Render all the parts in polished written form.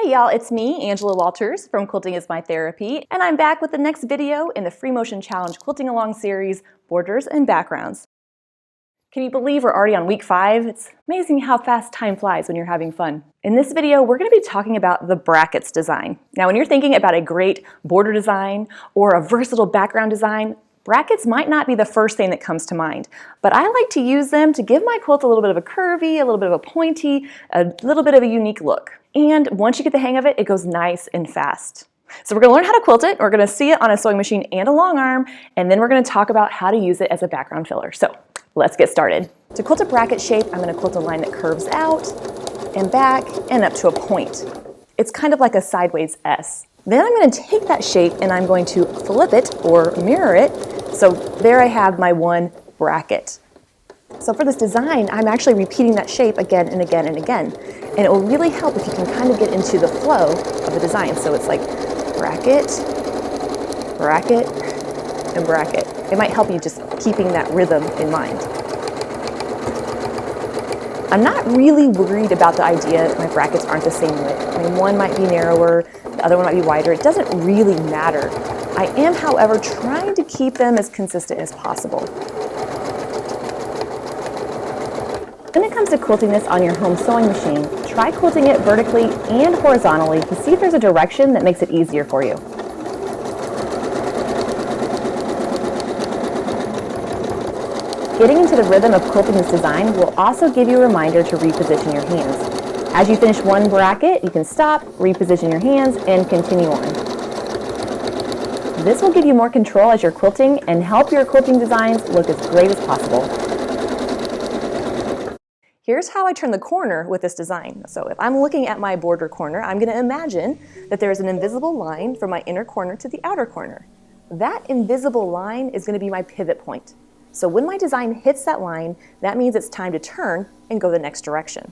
Hey y'all, it's me, Angela Walters from Quilting is My Therapy, and I'm back with the next video in the Free Motion Challenge Quilting Along series, Borders and Backgrounds. Can you believe we're already on week 5? It's amazing how fast time flies when you're having fun. In this video, we're going to be talking about the brackets design. Now, when you're thinking about a great border design or a versatile background design, brackets might not be the first thing that comes to mind, but I like to use them to give my quilt a little bit of a curvy, a little bit of a pointy, a little bit of a unique look. And once you get the hang of it, it goes nice and fast. So we're going to learn how to quilt it, we're going to see it on a sewing machine and a long arm, and then we're going to talk about how to use it as a background filler. So let's get started. To quilt a bracket shape, I'm going to quilt a line that curves out and back and up to a point. It's kind of like a sideways S. Then I'm going to take that shape and I'm going to flip it or mirror it. So there I have my one bracket. So for this design, I'm actually repeating that shape again and again and again. And it will really help if you can kind of get into the flow of the design. So it's like bracket, bracket, and bracket. It might help you just keeping that rhythm in mind. I'm not really worried about the idea that my brackets aren't the same width. I mean, one might be narrower, the other one might be wider. It doesn't really matter. I am, however, trying to keep them as consistent as possible. When it comes to quilting this on your home sewing machine, try quilting it vertically and horizontally to see if there's a direction that makes it easier for you. Getting into the rhythm of quilting this design will also give you a reminder to reposition your hands. As you finish one bracket, you can stop, reposition your hands, and continue on. This will give you more control as you're quilting and help your quilting designs look as great as possible. Here's how I turn the corner with this design. So if I'm looking at my border corner, I'm going to imagine that there is an invisible line from my inner corner to the outer corner. That invisible line is going to be my pivot point. So when my design hits that line, that means it's time to turn and go the next direction.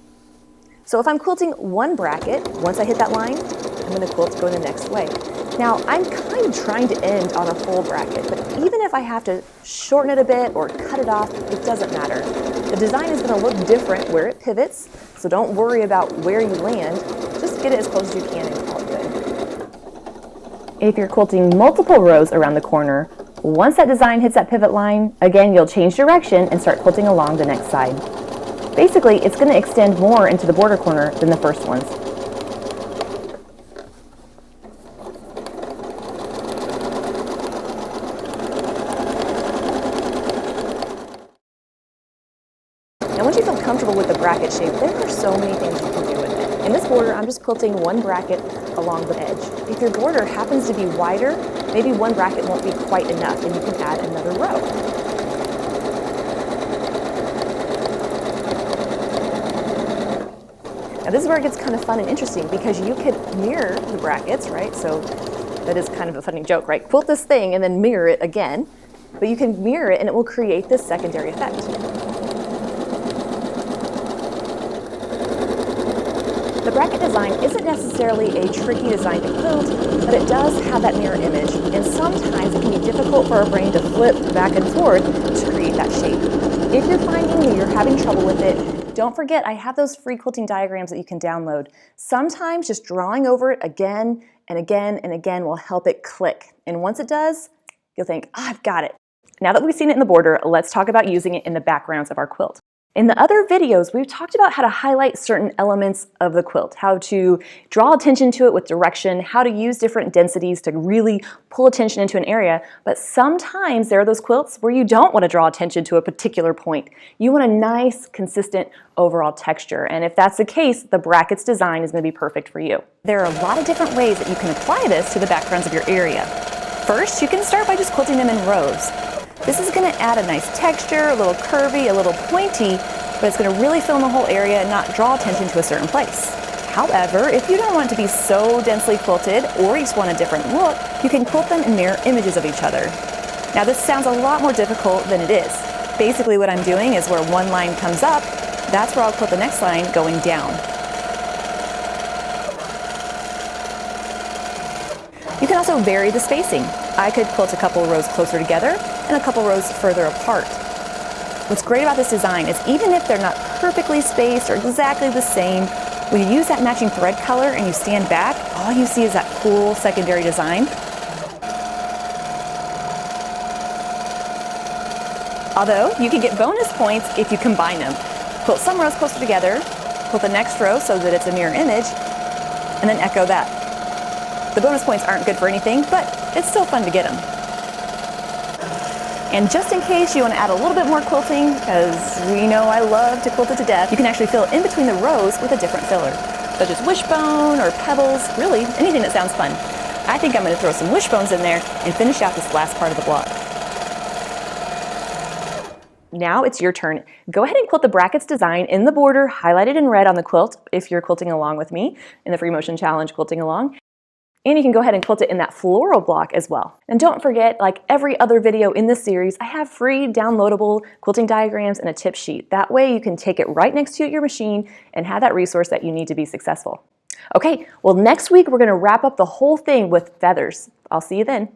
So if I'm quilting one bracket, once I hit that line, I'm going to quilt go the next way. Now, I'm kind of trying to end on a full bracket, but even if I have to shorten it a bit or cut it off, it doesn't matter. The design is going to look different where it pivots, so don't worry about where you land. Just get it as close as you can and call it good. If you're quilting multiple rows around the corner, once that design hits that pivot line, again, you'll change direction and start quilting along the next side. Basically, it's going to extend more into the border corner than the first ones. Now once you feel comfortable with the bracket shape, there are so many things you can do with it. In this border, I'm just quilting one bracket along the edge. If your border happens to be wider, maybe one bracket won't be quite enough and you can add another row. Now this is where it gets kind of fun and interesting because you could mirror the brackets, right? So that is kind of a funny joke, right? Quilt this thing and then mirror it again, but you can mirror it and it will create this secondary effect. The bracket design isn't necessarily a tricky design to quilt, but it does have that mirror image, and sometimes it can be difficult for our brain to flip back and forth to create that shape. If you're finding that you're having trouble with it, don't forget I have those free quilting diagrams that you can download. Sometimes just drawing over it again and again and again will help it click, and once it does, you'll think, oh, I've got it. Now that we've seen it in the border, let's talk about using it in the backgrounds of our quilt. In the other videos, we've talked about how to highlight certain elements of the quilt, how to draw attention to it with direction, how to use different densities to really pull attention into an area, but sometimes there are those quilts where you don't want to draw attention to a particular point. You want a nice, consistent overall texture, and if that's the case, the brackets design is going to be perfect for you. There are a lot of different ways that you can apply this to the backgrounds of your area. First, you can start by just quilting them in rows. This is going to add a nice texture, a little curvy, a little pointy, but it's going to really fill in the whole area and not draw attention to a certain place. However, if you don't want it to be so densely quilted or you just want a different look, you can quilt them in mirror images of each other. Now this sounds a lot more difficult than it is. Basically what I'm doing is where one line comes up, that's where I'll quilt the next line going down. You can also vary the spacing. I could quilt a couple rows closer together and a couple rows further apart. What's great about this design is even if they're not perfectly spaced or exactly the same, When you use that matching thread color and you stand back, all you see is that cool secondary design. Although you can get bonus points if you combine them. Quilt some rows closer together, quilt the next row so that it's a mirror image, and then echo that. The bonus points aren't good for anything, but it's still fun to get them. And just in case you want to add a little bit more quilting, because we know I love to quilt it to death, you can actually fill in between the rows with a different filler, such as wishbone or pebbles, really anything that sounds fun. I think I'm going to throw some wishbones in there and finish out this last part of the block. Now it's your turn. Go ahead and quilt the brackets design in the border highlighted in red on the quilt if you're quilting along with me in the Free Motion Challenge quilting along. And you can go ahead and quilt it in that floral block as well. And don't forget, like every other video in this series, I have free downloadable quilting diagrams and a tip sheet. That way you can take it right next to you at your machine and have that resource that you need to be successful. Okay, well next week we're going to wrap up the whole thing with feathers. I'll see you then.